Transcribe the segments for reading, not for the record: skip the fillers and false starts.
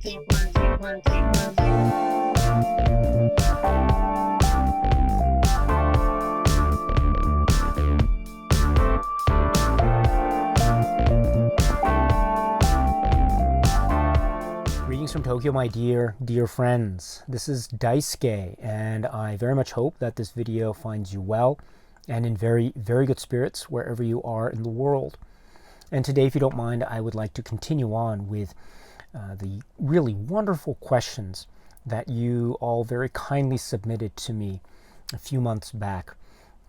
Greetings from Tokyo, my dear friends. This is Daisuke, and I very much hope that this video finds you well and in very good spirits wherever you are in the world. And today, if you don't mind, I would like to continue on with the really wonderful questions that you all very kindly submitted to me a few months back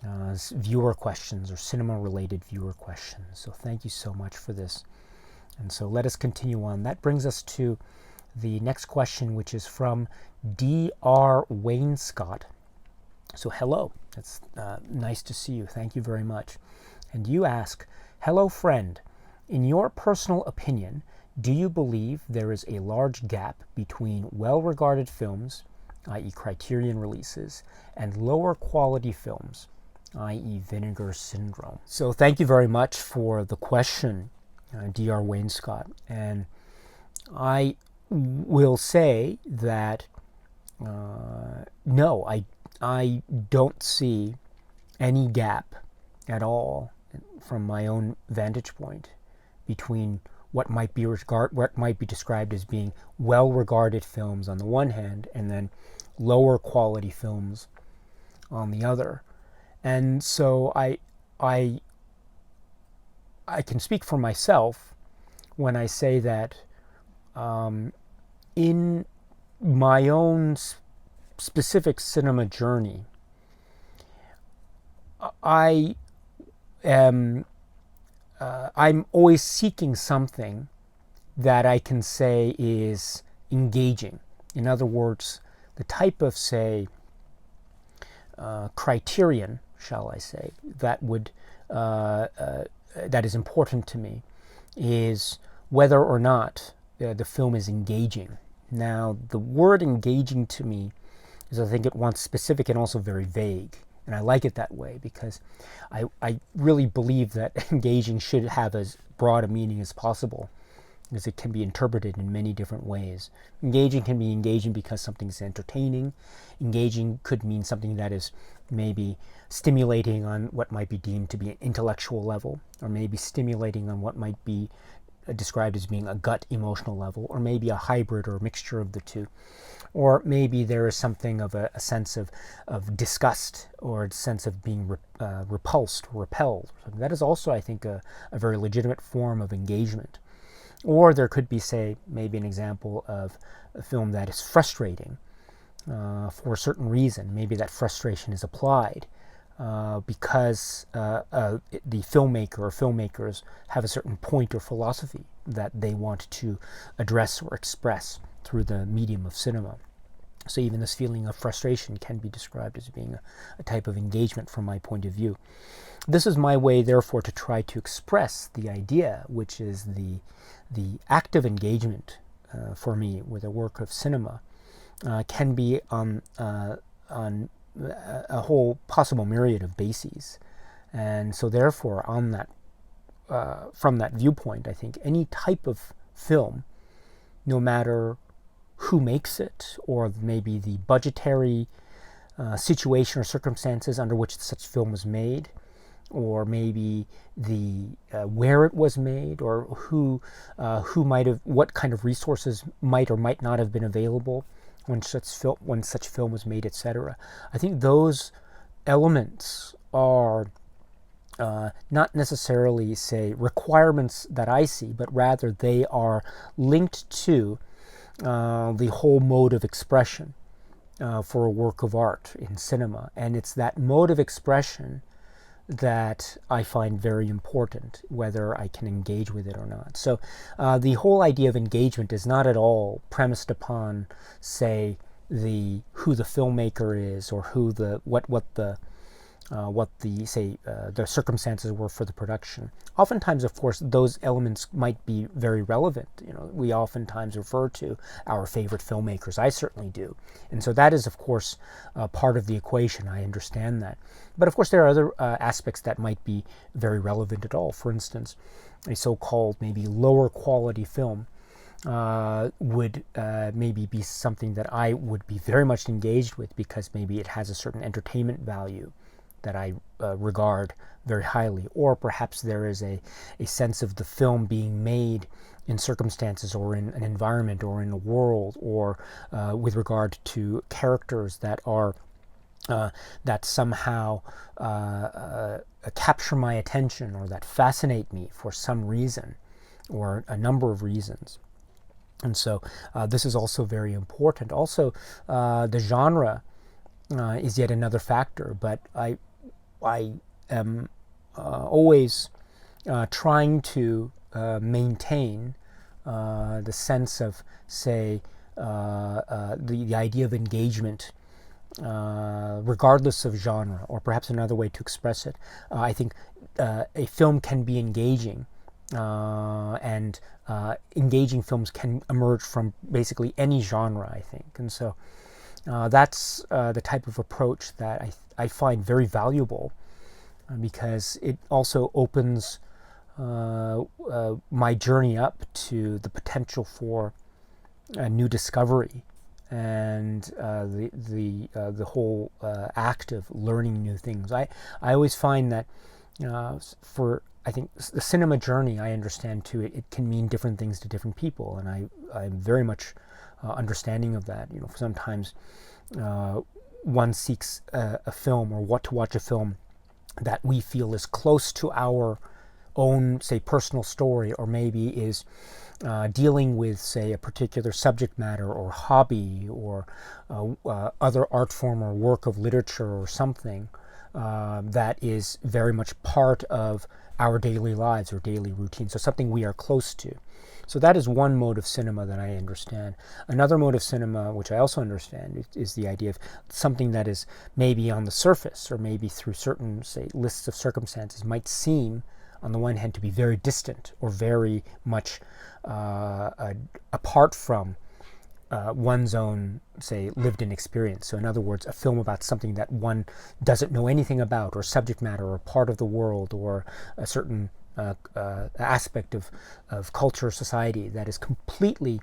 as viewer questions or cinema-related viewer questions. So thank you so much for this. And so let us continue on. That brings us to the next question, which is from D R Wainscott. So hello, it's nice to see you. Thank you very much. And you ask, hello friend, in your personal opinion, do you believe there is a large gap between well-regarded films, i.e. Criterion releases, and lower quality films, i.e. Vinegar Syndrome? So thank you very much for the question, D R Wainscott. And I will say that no, I don't see any gap at all from my own vantage point between what might be described as being well-regarded films on the one hand and then lower quality films on the other. And so I can speak for myself when I say that in my own specific cinema journey, I'm always seeking something that I can say is engaging. In other words, the type of, say, criterion, shall I say, that is important to me is whether or not the film is engaging. Now, the word engaging to me is, I think, at once specific and also very vague. And I like it that way because I really believe that engaging should have as broad a meaning as possible, because it can be interpreted in many different ways. Engaging can be engaging because something is entertaining. Engaging could mean something that is maybe stimulating on what might be deemed to be an intellectual level, or maybe stimulating on what might be described as being a gut emotional level, or maybe a hybrid or a mixture of the two. Or maybe there is something of a sense of disgust, or a sense of being repulsed or repelled. That is also, I think, a very legitimate form of engagement. Or there could be, say, maybe an example of a film that is frustrating for a certain reason. Maybe that frustration is applied because the filmmaker or filmmakers have a certain point or philosophy that they want to address or express through the medium of cinema. So even this feeling of frustration can be described as being a type of engagement from my point of view. This is my way, therefore, to try to express the idea, which is the active engagement for me with a work of cinema can be on a whole possible myriad of bases. And so therefore, on that, from that viewpoint, I think any type of film, no matter who makes it, or maybe the budgetary situation or circumstances under which such film was made, or maybe the where it was made, or who might have, what kind of resources might or might not have been available when such film was made, etc. I think those elements are not necessarily, say, requirements that I see, but rather they are linked to the whole mode of expression for a work of art in cinema. And it's that mode of expression that I find very important, whether I can engage with it or not. So the whole idea of engagement is not at all premised upon, say, who the filmmaker is, or who the circumstances were for the production. Oftentimes, of course, those elements might be very relevant. We oftentimes refer to our favorite filmmakers. I certainly do. And so that is, of course, part of the equation. I understand that. But of course, there are other aspects that might be very relevant at all. For instance, a so-called maybe lower quality film would maybe be something that I would be very much engaged with, because maybe it has a certain entertainment value that I regard very highly, or perhaps there is a sense of the film being made in circumstances or in an environment or in a world, or with regard to characters that are that somehow capture my attention, or that fascinate me for some reason or a number of reasons. And so this is also very important. Also, the genre is yet another factor, but I am always trying to maintain the sense of, say, the idea of engagement, regardless of genre, or perhaps another way to express it. I think a film can be engaging, and engaging films can emerge from basically any genre, I think. And so that's the type of approach that I find very valuable, because it also opens my journey up to the potential for a new discovery, and the whole act of learning new things. I always find that I think the cinema journey, I understand too, it can mean different things to different people, and I'm very much understanding of that. Sometimes one seeks a film, or what to watch a film that we feel is close to our own, say, personal story, or maybe is dealing with, say, a particular subject matter or hobby, or other art form or work of literature or something that is very much part of our daily lives or daily routine, so something we are close to. So that is one mode of cinema that I understand. Another mode of cinema, which I also understand, is the idea of something that is maybe on the surface, or maybe through certain, say, lists of circumstances, might seem, on the one hand, to be very distant, or very much apart from one's own, say, lived-in experience. So in other words, a film about something that one doesn't know anything about, or subject matter, or part of the world, or a certain aspect of culture or society that is completely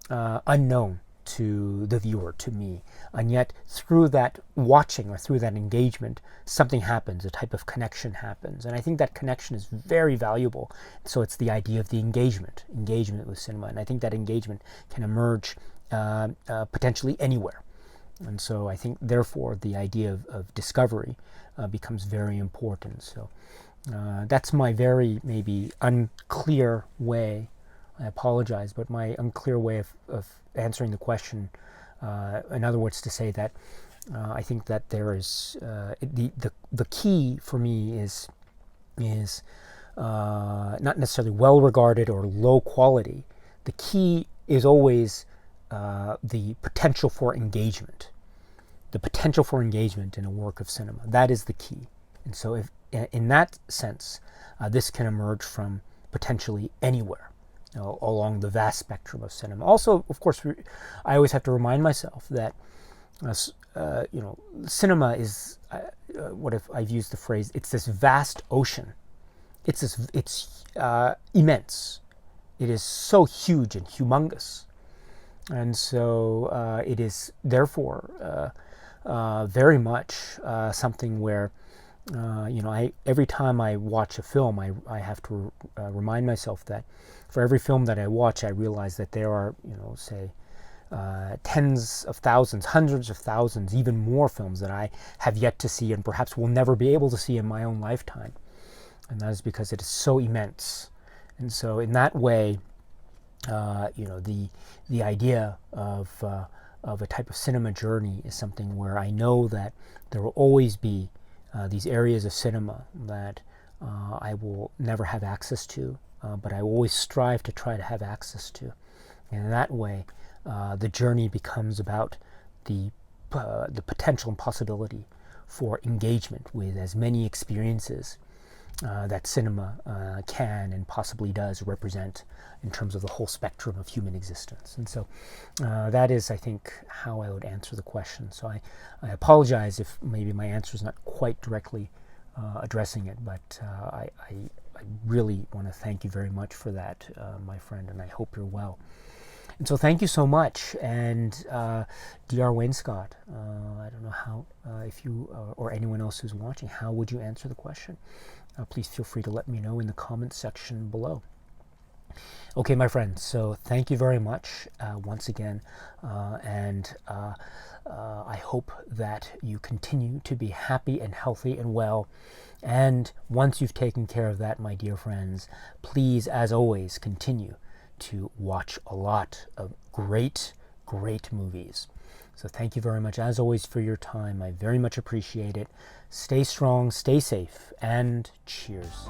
unknown to the viewer, to me. And yet, through that watching, or through that engagement, something happens, a type of connection happens. And I think that connection is very valuable. So it's the idea of the engagement with cinema. And I think that engagement can emerge potentially anywhere. And so I think, therefore, the idea of discovery becomes very important. So that's my very, maybe, unclear way, I apologize, but my unclear way of answering the question. In other words, to say that I think that there is the key for me is not necessarily well regarded or low quality. The key is always the potential for engagement. The potential for engagement in a work of cinema. That is the key. And so, if in that sense, this can emerge from potentially anywhere, along the vast spectrum of cinema. Also, of course, I always have to remind myself that cinema is what if I've used the phrase? It's this vast ocean. It's immense. It is so huge and humongous, and so it is therefore very much something where. Every time I watch a film, I have to remind myself that for every film that I watch, I realize that there are, say, tens of thousands, hundreds of thousands, even more films that I have yet to see, and perhaps will never be able to see in my own lifetime. And that is because it is so immense. And so, in that way, the idea of a type of cinema journey is something where I know that there will always be these areas of cinema that I will never have access to, but I always strive to try to have access to. And in that way, the journey becomes about the potential and possibility for engagement with as many experiences that cinema can and possibly does represent in terms of the whole spectrum of human existence. And so that is, I think, how I would answer the question. So I apologize if maybe my answer is not quite directly addressing it, but I really want to thank you very much for that, my friend, and I hope you're well. And so thank you so much. And D R Wainscott, I don't know how, if you or anyone else who's watching, how would you answer the question? Please feel free to let me know in the comments section below. Okay, my friends, so thank you very much once again, and I hope that you continue to be happy and healthy and well. And once you've taken care of that, my dear friends, please, as always, continue to watch a lot of great movies. So thank you very much, as always, for your time. I very much appreciate it. Stay strong, stay safe, and cheers.